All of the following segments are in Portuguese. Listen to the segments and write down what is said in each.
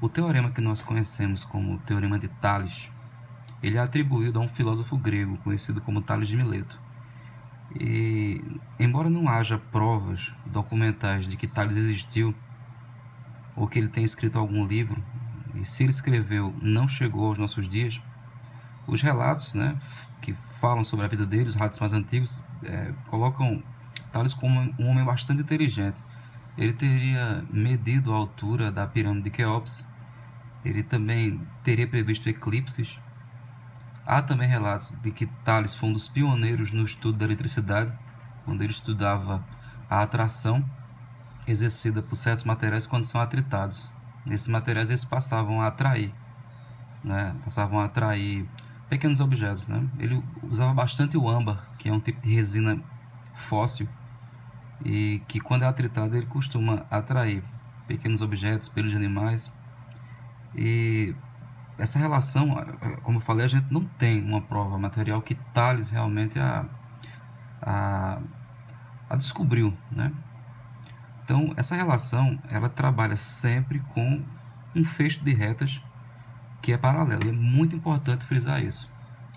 O teorema que nós conhecemos como Teorema de Tales, ele é atribuído a um filósofo grego conhecido como Tales de Mileto. E, embora não haja provas documentais de que Tales existiu, ou que ele tenha escrito algum livro, e se ele escreveu não chegou aos nossos dias, os relatos, né, que falam sobre a vida dele, os relatos mais antigos, colocam Tales como um homem bastante inteligente. Ele teria medido a altura da pirâmide de Quéops, ele também teria previsto eclipses. Há também relatos de que Tales foi um dos pioneiros no estudo da eletricidade, quando ele estudava a atração exercida por certos materiais quando são atritados. Nesses materiais eles passavam a atrair, pequenos objetos, né? Ele usava bastante o âmbar, que é um tipo de resina fóssil, e que quando é atritado ele costuma atrair pequenos objetos, pelos de animais. E essa relação, como eu falei, a gente não tem uma prova material que Tales realmente a descobriu, né? Então, essa relação, ela trabalha sempre com um fecho de retas que é paralelo. E é muito importante frisar isso.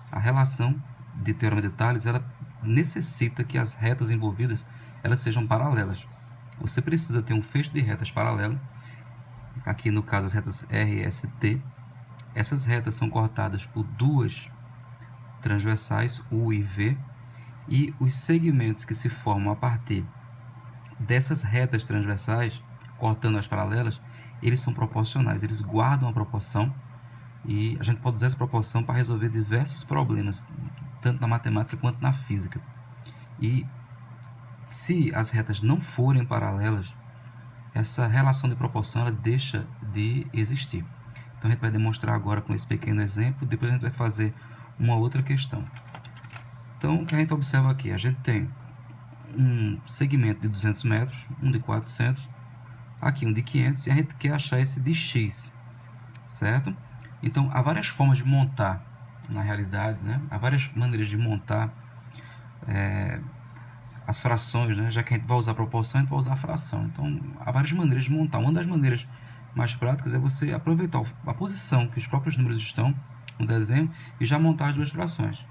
A relação de Teorema de Tales, ela necessita que as retas envolvidas elas sejam paralelas. Você precisa ter um fecho de retas paralelo. Aqui, no caso, as retas R e ST. Essas retas são cortadas por duas transversais, U e V, e os segmentos que se formam a partir dessas retas transversais, cortando as paralelas, eles são proporcionais, eles guardam a proporção, e a gente pode usar essa proporção para resolver diversos problemas, tanto na matemática quanto na física. E se as retas não forem paralelas, essa relação de proporção ela deixa de existir. Então a gente vai demonstrar agora com esse pequeno exemplo, depois a gente vai fazer uma outra questão. Então o que a gente observa aqui, a gente tem um segmento de 200 metros, um de 400, aqui um de 500, e a gente quer achar esse de x, certo? Então há várias formas de montar, na realidade, né? Há várias maneiras de montar as frações, né? Já que a gente vai usar proporção, a gente vai usar fração. Então há várias maneiras de montar. Uma das maneiras mais práticas é você aproveitar a posição que os próprios números estão no desenho e já montar as duas frações.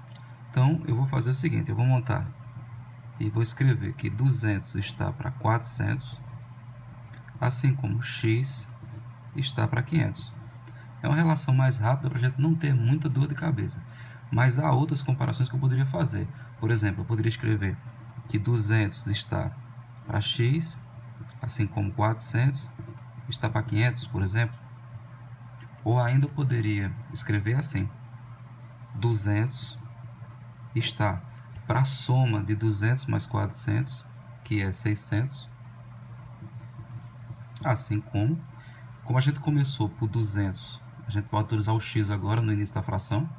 Então eu vou fazer o seguinte, eu vou montar e vou escrever que 200 está para 400, assim como x está para 500. É uma relação mais rápida para a gente não ter muita dor de cabeça. Mas há outras comparações que eu poderia fazer. Por exemplo, eu poderia escrever que 200 está para x, assim como 400 está para 500, por exemplo. Ou ainda eu poderia escrever assim: 200 está para a soma de 200 mais 400, que é 600. Assim como a gente começou por 200, a gente pode utilizar o x agora no início da fração.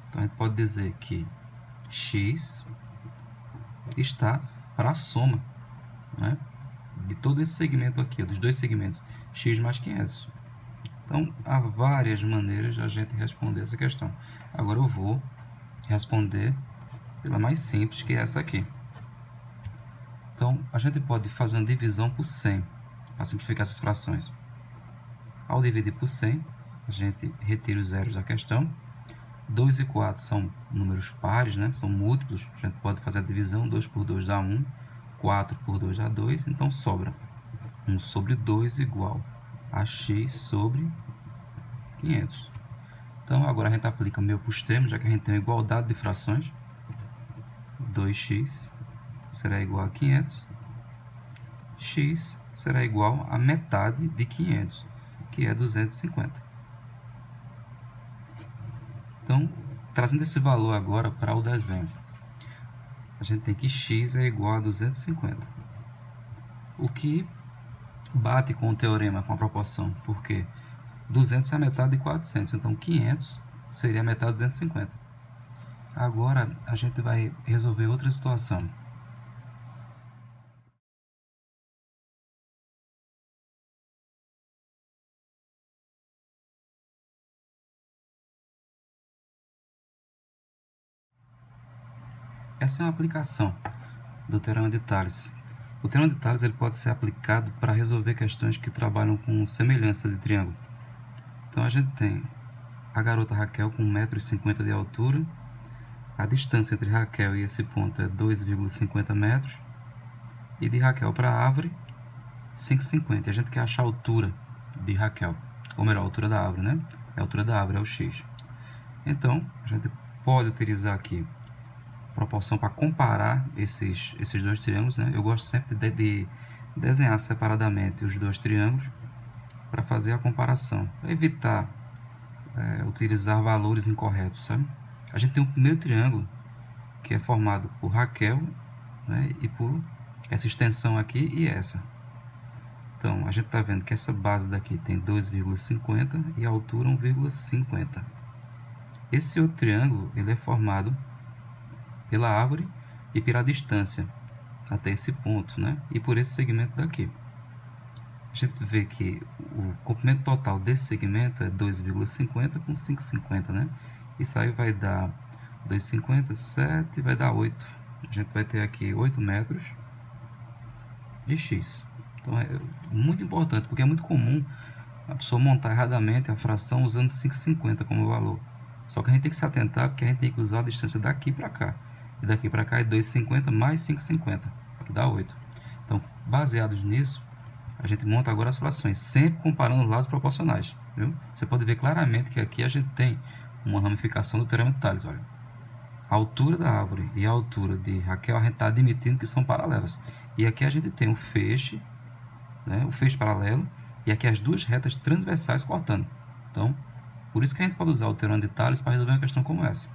Então a gente pode dizer que x está para a soma, né, de todo esse segmento aqui, dos dois segmentos, x mais 500. Então há várias maneiras de a gente responder essa questão. Agora eu vou responder pela mais simples, que é essa aqui. Então a gente pode fazer uma divisão por 100 para simplificar essas frações. Ao dividir por 100, a gente retira os zeros da questão. 2 e 4 são números pares, né? São múltiplos. A gente pode fazer a divisão. 2 por 2 dá 1. 4 por 2 dá 2. Então sobra 1 sobre 2 igual a x sobre 500. Então agora a gente aplica meio para o extremo, já que a gente tem uma igualdade de frações. 2x será igual a 500. X será igual a metade de 500, que é 250. Então, trazendo esse valor agora para o desenho, a gente tem que x é igual a 250. O que bate com o teorema, com a proporção, porque 200 é a metade de 400, então 500 seria a metade de 250. Agora, a gente vai resolver outra situação. Essa é uma aplicação do Teorema de Tales. O Teorema de Tales ele pode ser aplicado para resolver questões que trabalham com semelhança de triângulo. Então a gente tem a garota Raquel com 1,50 m de altura. A distância entre Raquel e esse ponto é 2,50 metros. E de Raquel para a árvore, 5,50. A gente quer achar a altura de Raquel. Ou melhor, a altura da árvore, né? A altura da árvore é o X. Então, a gente pode utilizar aqui proporção para comparar esses dois triângulos, né? Eu gosto sempre de desenhar separadamente os dois triângulos para fazer a comparação, para evitar utilizar valores incorretos, sabe? A gente tem o primeiro triângulo, que é formado por Raquel, né, e por essa extensão aqui e essa. Então, a gente está vendo que essa base daqui tem 2,50 e a altura 1,50. Esse outro triângulo, ele é formado pela árvore e pela distância até esse ponto, né, e por esse segmento daqui. A gente vê que o comprimento total desse segmento é 2,50 com 5,50, né? Isso aí vai dar 2,50, 7, vai dar 8. A gente vai ter aqui 8 metros de X. Então é muito importante, porque é muito comum a pessoa montar erradamente a fração usando 5,50 como valor. Só que a gente tem que se atentar, porque a gente tem que usar a distância daqui para cá. E daqui para cá é 2,50 mais 5,50, que dá 8. Então, baseados nisso, a gente monta agora as frações, sempre comparando os lados proporcionais, viu? Você pode ver claramente que aqui a gente tem uma ramificação do teorema de Tales, olha. A altura da árvore e a altura de Raquel, a gente está admitindo que são paralelas. E aqui a gente tem o feixe, né, o feixe paralelo, e aqui as duas retas transversais cortando. Então, por isso que a gente pode usar o teorema de Tales para resolver uma questão como essa.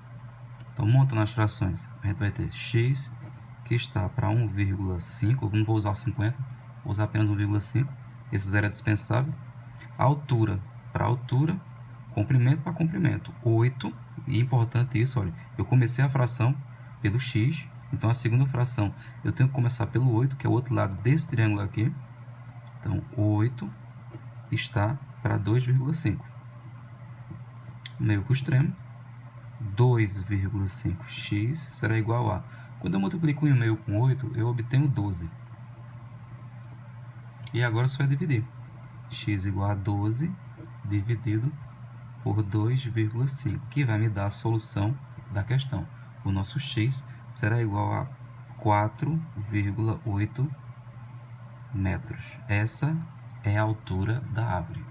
Então, montando as frações, a gente vai ter x, que está para 1,5, eu não vou usar 50, vou usar apenas 1,5, esse zero é dispensável. A altura para altura, comprimento para comprimento, 8, e importante isso, olha, eu comecei a fração pelo x, então a segunda fração eu tenho que começar pelo 8, que é o outro lado desse triângulo aqui. Então, 8 está para 2,5. Meio para o extremo, 2,5x será igual a... Quando eu multiplico 1,5 com 8, eu obtenho 12. E agora só é dividir. X igual a 12 dividido por 2,5, que vai me dar a solução da questão. O nosso x será igual a 4,8 metros. Essa é a altura da árvore.